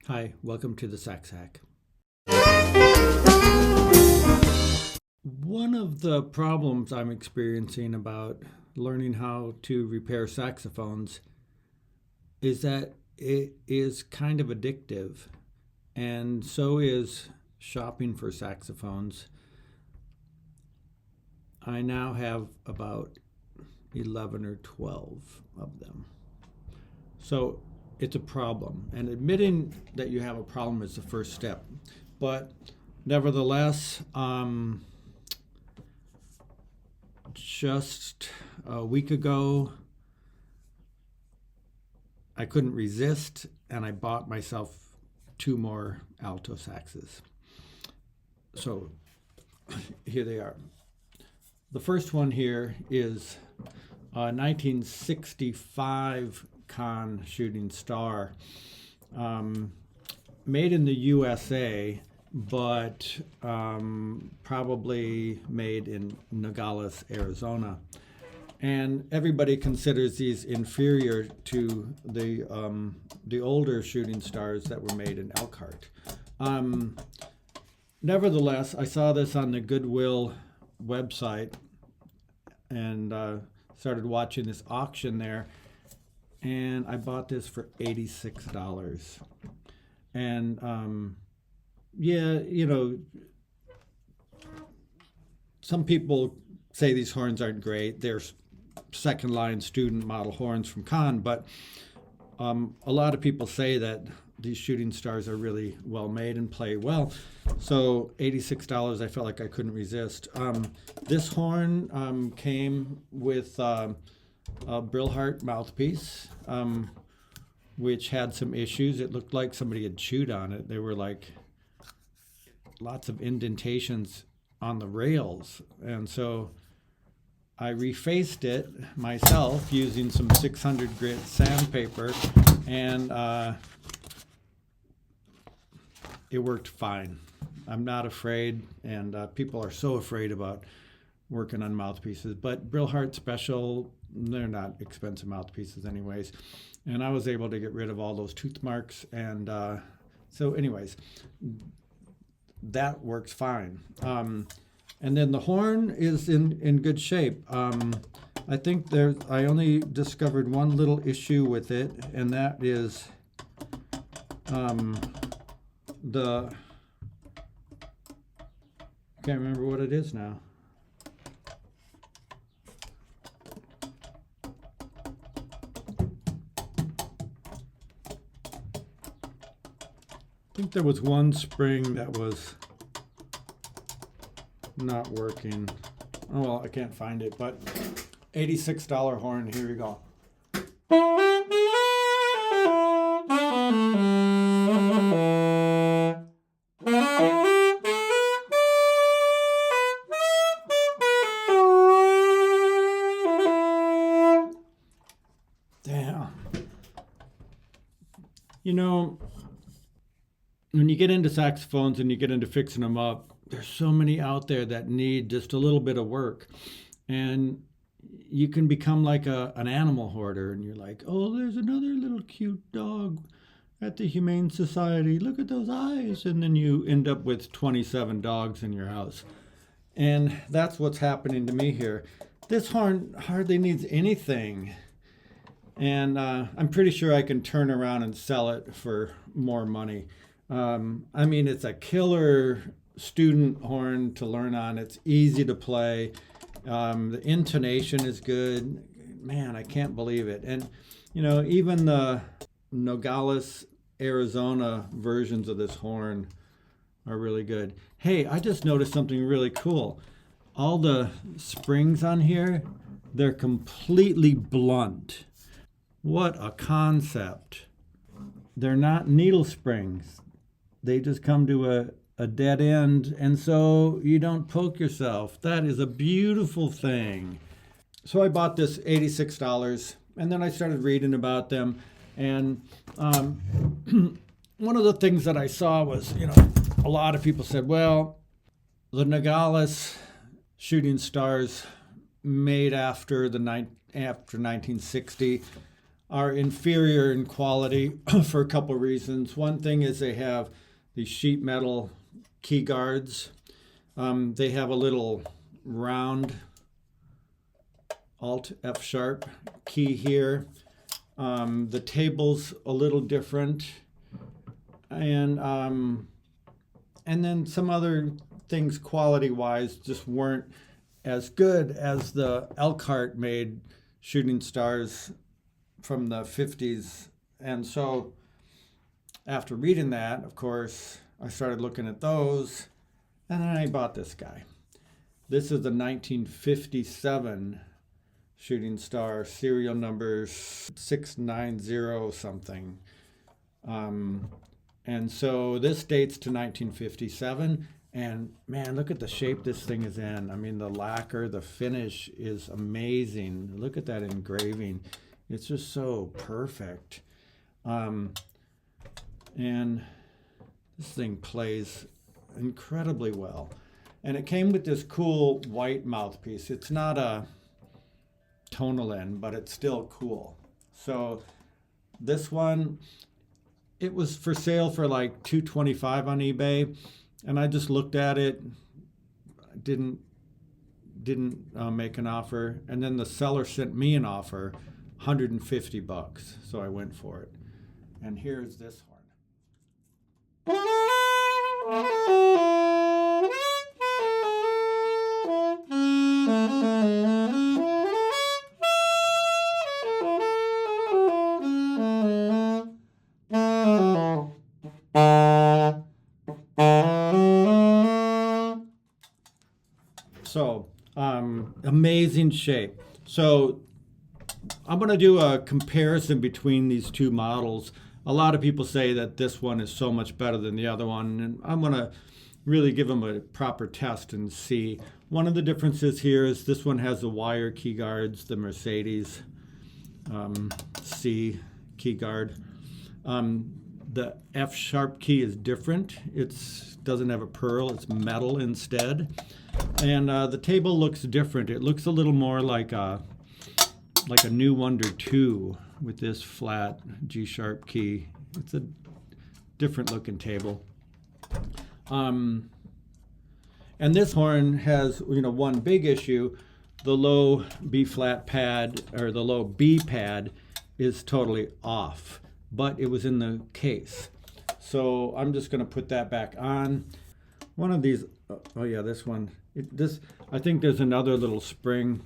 Hi, welcome to the Sax Hack. One of the problems I'm experiencing about learning how to repair saxophones is that it is kind of addictive, and so is shopping for saxophones. I now have about 11 or 12 of them. So it's a problem, and admitting that you have a problem is the first step. But nevertheless, just a week ago, I couldn't resist, and I bought myself two more alto saxes. So here they are. The first one here is a 1965 Conn shooting star, made in the USA, but probably made in Nogales, Arizona. And everybody considers these inferior to the older shooting stars that were made in Elkhart. Nevertheless, I saw this on the Goodwill website and started watching this auction there, and I bought this for $86. And yeah, some people say these horns aren't great. They're second line student model horns from Conn, but a lot of people say that these shooting stars are really well made and play well. So $86, I felt like I couldn't resist. This horn came with a Brillhart mouthpiece, which had some issues. It looked like somebody had chewed on it. There were like lots of indentations on the rails. And so I refaced it myself using some 600 grit sandpaper, and it worked fine. I'm not afraid, and people are so afraid about working on mouthpieces. But Brillhart Special, they're not expensive mouthpieces anyways. And I was able to get rid of all those tooth marks. And so anyways, that works fine. And then the horn is in good shape. I think I only discovered one little issue with it, and that is I can't remember what it is now. I think there was one spring that was not working. Oh well, I can't find it, but $86 horn, here we go. Damn. When you get into saxophones and you get into fixing them up, there's so many out there that need just a little bit of work. And you can become like an animal hoarder, and you're like, oh, there's another little cute dog at the Humane Society. Look at those eyes. And then you end up with 27 dogs in your house. And that's what's happening to me here. This horn hardly needs anything. And I'm pretty sure I can turn around and sell it for more money. I mean, it's a killer student horn to learn on. It's easy to play. The intonation is good. Man, I can't believe it. And, even the Nogales, Arizona versions of this horn are really good. Hey, I just noticed something really cool. All the springs on here, they're completely blunt. What a concept. They're not needle springs. They just come to a dead end, and so you don't poke yourself. That is a beautiful thing. So I bought this $86, and then I started reading about them. And one of the things that I saw was, a lot of people said, well, the Nogales shooting stars made after 1960 are inferior in quality for a couple reasons. One thing is they have these sheet metal key guards. They have a little round Alt F sharp key here. The table's a little different, and then some other things quality-wise just weren't as good as the Elkhart made shooting stars from the 50s. And so after reading that, of course, I started looking at those, and then I bought this guy. This is the 1957 shooting star, serial number 690 something. And so this dates to 1957. And man, look at the shape this thing is in. I mean, the lacquer, the finish is amazing. Look at that engraving. It's just so perfect. And this thing plays incredibly well. And it came with this cool white mouthpiece. It's not a tonal end, but it's still cool. So this one, it was for sale for like $225 on eBay. And I just looked at it, didn't make an offer, and then the seller sent me an offer, $150. So I went for it. And here's this horn. So, amazing shape. So, I'm going to do a comparison between these two models. A lot of people say that this one is so much better than the other one, and I'm going to really give them a proper test and see. One of the differences here is this one has the wire key guards, the Mercedes C key guard. The F sharp key is different. It doesn't have a pearl, it's metal instead. And the table looks different. It looks a little more like a New Wonder 2 with this flat G sharp key. It's a different looking table. And this horn has, one big issue. The low B flat pad, or the low B pad, is totally off, but it was in the case. So I'm just going to put that back on. One of these, oh yeah, this one. I think there's another little spring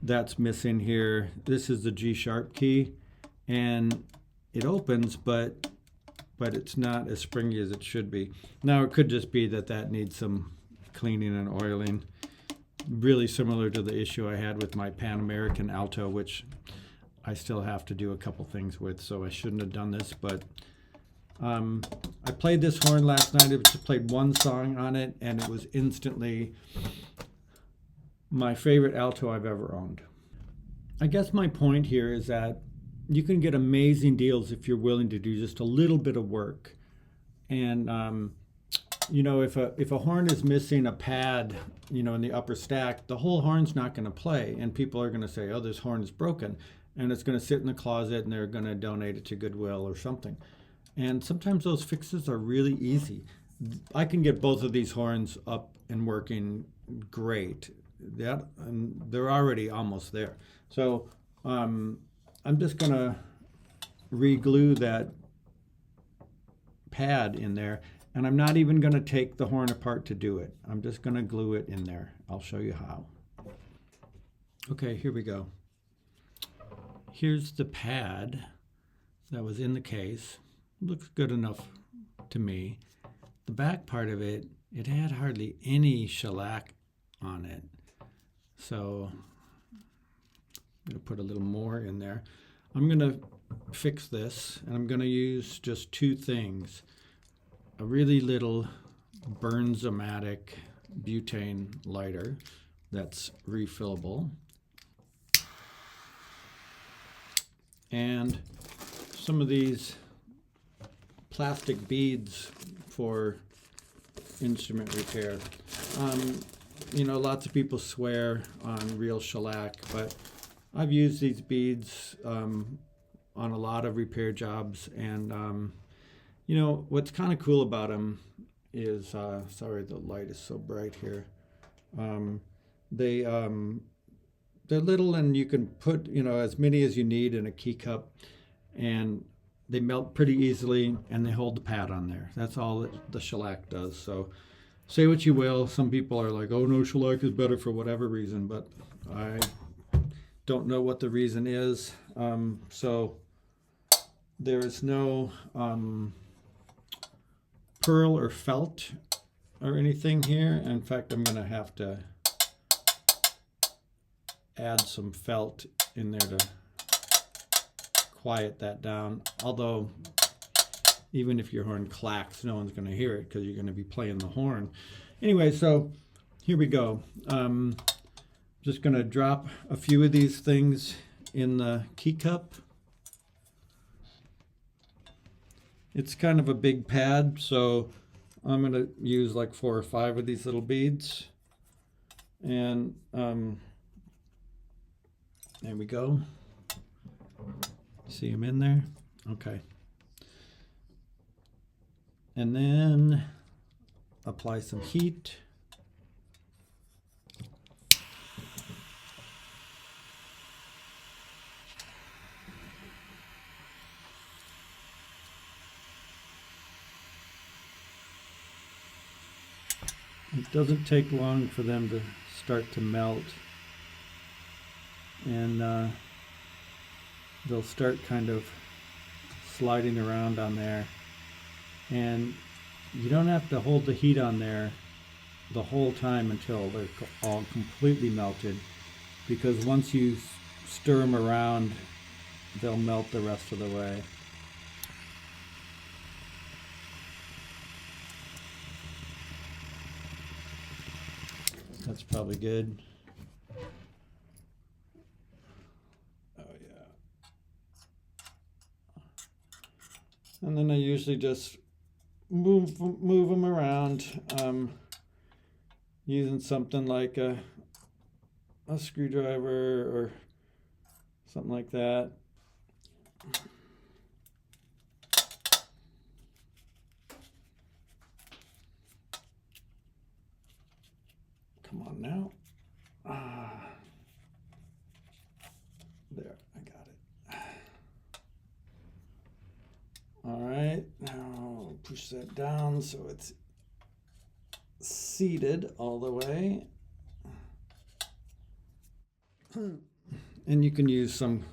that's missing here. This is the G sharp key, and it opens, but it's not as springy as it should be. Now it could just be that needs some cleaning and oiling. Really similar to the issue I had with my Pan American Alto, which I still have to do a couple things with, so I shouldn't have done this, but I played this horn last night. I just played one song on it, and it was instantly my favorite alto I've ever owned. I guess my point here is that you can get amazing deals if you're willing to do just a little bit of work. And if a horn is missing a pad, in the upper stack, the whole horn's not going to play, and people are going to say, "Oh, this horn is broken," and it's going to sit in the closet, and they're going to donate it to Goodwill or something. And sometimes those fixes are really easy. I can get both of these horns up and working great. And they're already almost there. So I'm just going to re-glue that pad in there. And I'm not even going to take the horn apart to do it. I'm just going to glue it in there. I'll show you how. Okay, here we go. Here's the pad that was in the case. Looks good enough to me. The back part of it, it had hardly any shellac on it. So I'm going to put a little more in there. I'm going to fix this, and I'm going to use just two things. A really little Burns-O-Matic butane lighter that's refillable, and some of these plastic beads for instrument repair. Lots of people swear on real shellac, but I've used these beads on a lot of repair jobs. And what's kind of cool about them is, sorry, the light is so bright here. Um, they they're little, and you can put as many as you need in a key cup, and they melt pretty easily, and they hold the pad on there. That's all that the shellac does. So say what you will, some people are like, oh no, shellac is better for whatever reason, but I don't know what the reason is. So there is no pearl or felt or anything here. In fact, I'm gonna have to add some felt in there to quiet that down. Although even if your horn clacks, no one's gonna hear it because you're gonna be playing the horn. Anyway, so here we go. Just gonna drop a few of these things in the key cup. It's kind of a big pad, so I'm gonna use like 4 or 5 of these little beads. And there we go. See them in there? Okay. And then apply some heat. It doesn't take long for them to start to melt, and they'll start kind of sliding around on there. And you don't have to hold the heat on there the whole time until they're all completely melted, because once you stir them around, they'll melt the rest of the way. That's probably good. Oh yeah. And then I usually just move them around using something like a screwdriver or something like that. Come on now. There, I got it. All right, now push that down so it's seated all the way. And you can use some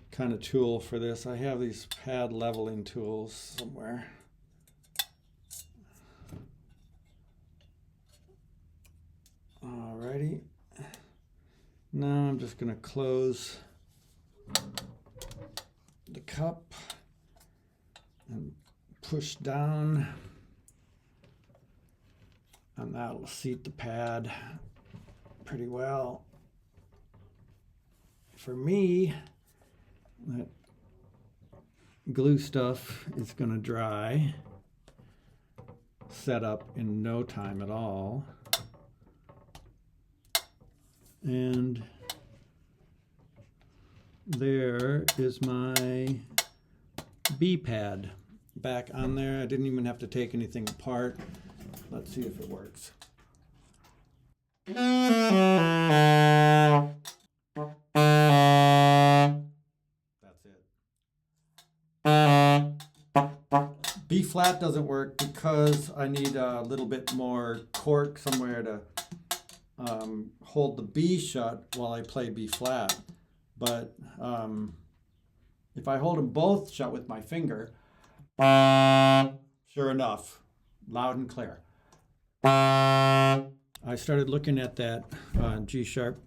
kind of tool for this. I have these pad leveling tools somewhere. Alrighty. Now I'm just going to close the cup and push down, and that'll seat the pad pretty well. For me, that glue stuff is going to dry, set up in no time at all. And there is my B pad back on there. I didn't even have to take anything apart. Let's see if it works. That's it. B flat doesn't work because I need a little bit more cork somewhere to hold the B shut while I play B flat. But if I hold them both shut with my finger, sure enough, loud and clear. I started looking at that G sharp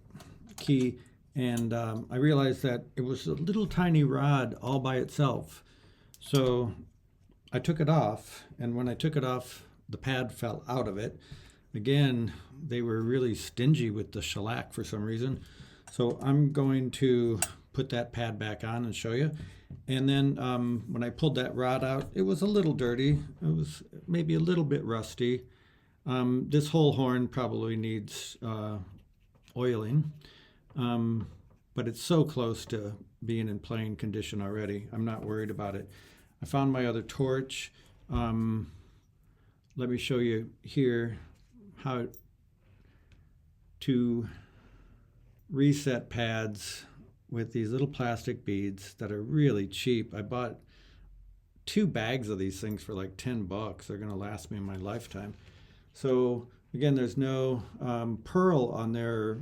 key, and I realized that it was a little tiny rod all by itself. So I took it off, and when I took it off, the pad fell out of it. Again, they were really stingy with the shellac for some reason. So I'm going to put that pad back on and show you. And then when I pulled that rod out, it was a little dirty. It was maybe a little bit rusty. This whole horn probably needs oiling. but it's so close to being in playing condition already. I'm not worried about it. I found my other torch. Let me show you here how to reset pads with these little plastic beads that are really cheap. I bought 2 bags of these things for like $10. They're going to last me my lifetime. So again, there's no pearl on there,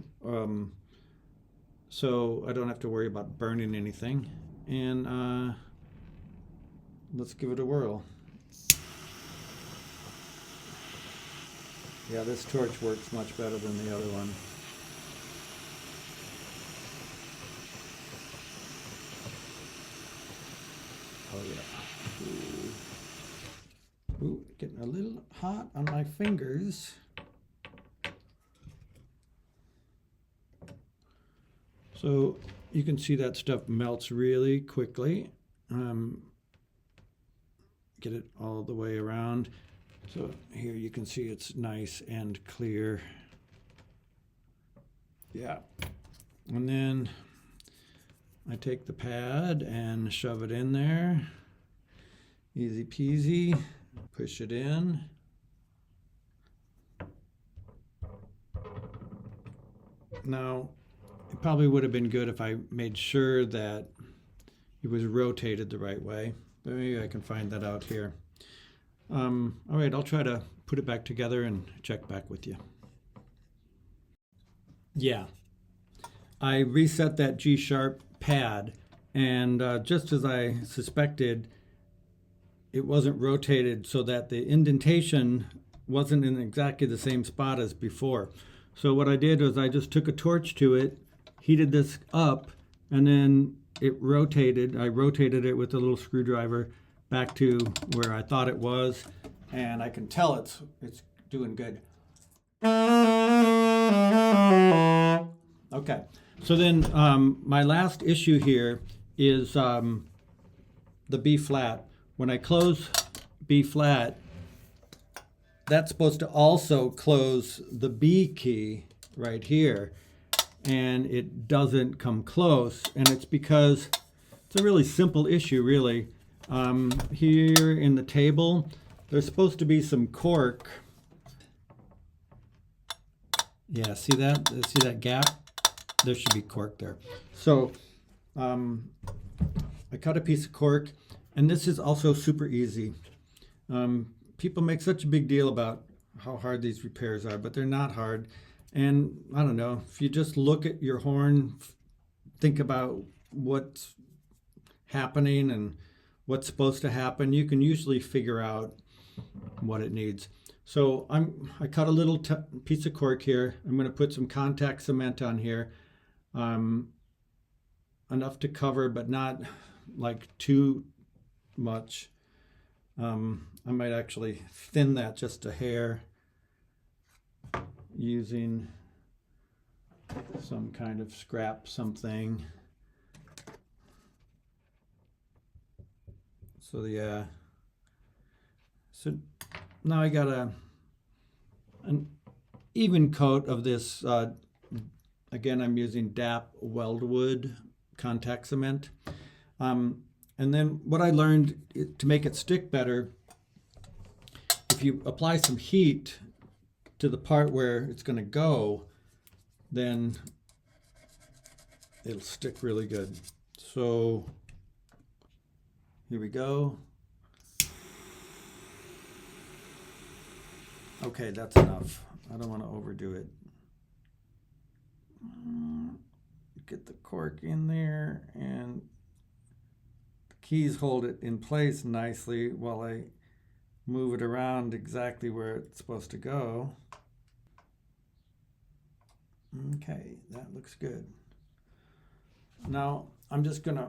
so I don't have to worry about burning anything. And let's give it a whirl. Yeah, this torch works much better than the other one. Oh yeah. Ooh, getting a little hot on my fingers. So you can see that stuff melts really quickly. Get it all the way around. So here you can see it's nice and clear. Yeah. And then I take the pad and shove it in there. Easy peasy. Push it in. Now, it probably would have been good if I made sure that it was rotated the right way. But maybe I can find that out here. All right, I'll try to put it back together and check back with you. Yeah, I reset that G sharp pad, and just as I suspected, it wasn't rotated so that the indentation wasn't in exactly the same spot as before. So what I did was I just took a torch to it, heated this up, and then it rotated. I rotated it with a little screwdriver back to where I thought it was, and I can tell it's doing good. Okay, so then my last issue here is the B flat. When I close B flat, that's supposed to also close the B key right here, and it doesn't come close, and it's because it's a really simple issue, really. Here in the table, there's supposed to be some cork. Yeah, see that? See that gap? There should be cork there. So I cut a piece of cork, and this is also super easy. People make such a big deal about how hard these repairs are, but they're not hard. And I don't know, if you just look at your horn, think about what's happening and what's supposed to happen, you can usually figure out what it needs. So I cut a little piece of cork here. I'm going to put some contact cement on here, enough to cover, but not like too much. I might actually thin that just a hair using some kind of scrap something. So yeah. So now I got an even coat of this. Again, I'm using DAP Weldwood contact cement. And then what I learned to make it stick better, if you apply some heat to the part where it's going to go, then it'll stick really good. So here we go. Okay, that's enough. I don't want to overdo it. Get the cork in there, and the keys hold it in place nicely while I move it around exactly where it's supposed to go. Okay, that looks good. Now I'm just gonna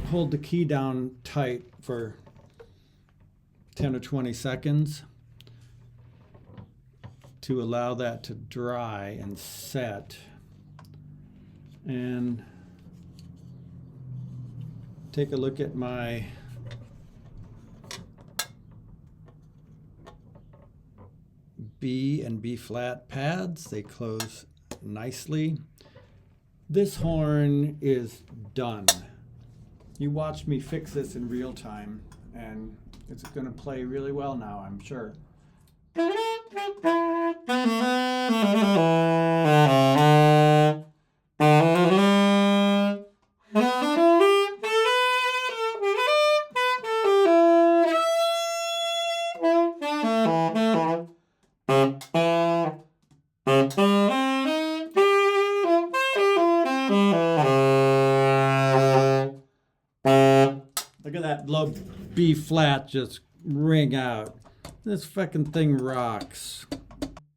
hold the key down tight for 10 or 20 seconds to allow that to dry and set, and take a look at my B and B flat pads. They close nicely. This horn is done. You watched me fix this in real time, and it's going to play really well now, I'm sure. Look at that low B flat just ring out. This fucking thing rocks.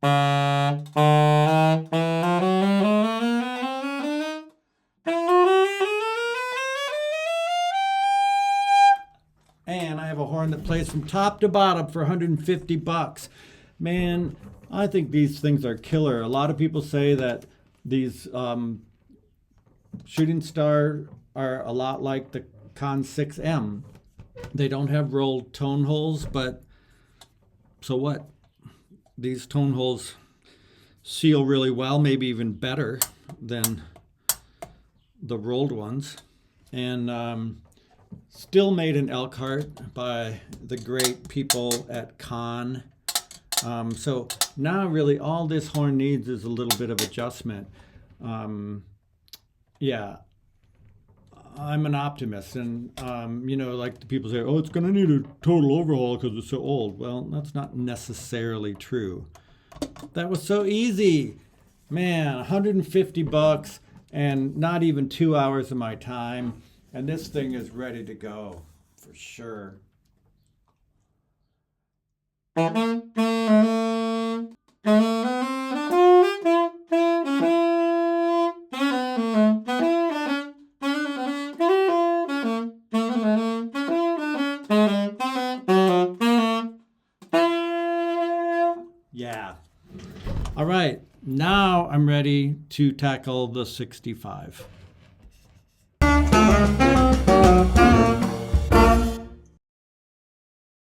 And I have a horn that plays from top to bottom for $150. Man, I think these things are killer. A lot of people say that these shooting star are a lot like the Conn 6M. They don't have rolled tone holes, but so what? These tone holes seal really well, maybe even better than the rolled ones. And still made in Elkhart by the great people at Conn. So now really all this horn needs is a little bit of adjustment. Yeah, I'm an optimist, and like the people say, oh, it's going to need a total overhaul because it's so old. Well, that's not necessarily true. That was so easy. Man, $150 and not even 2 hours of my time, and this thing is ready to go for sure. Yeah. All right, now I'm ready to tackle the 65.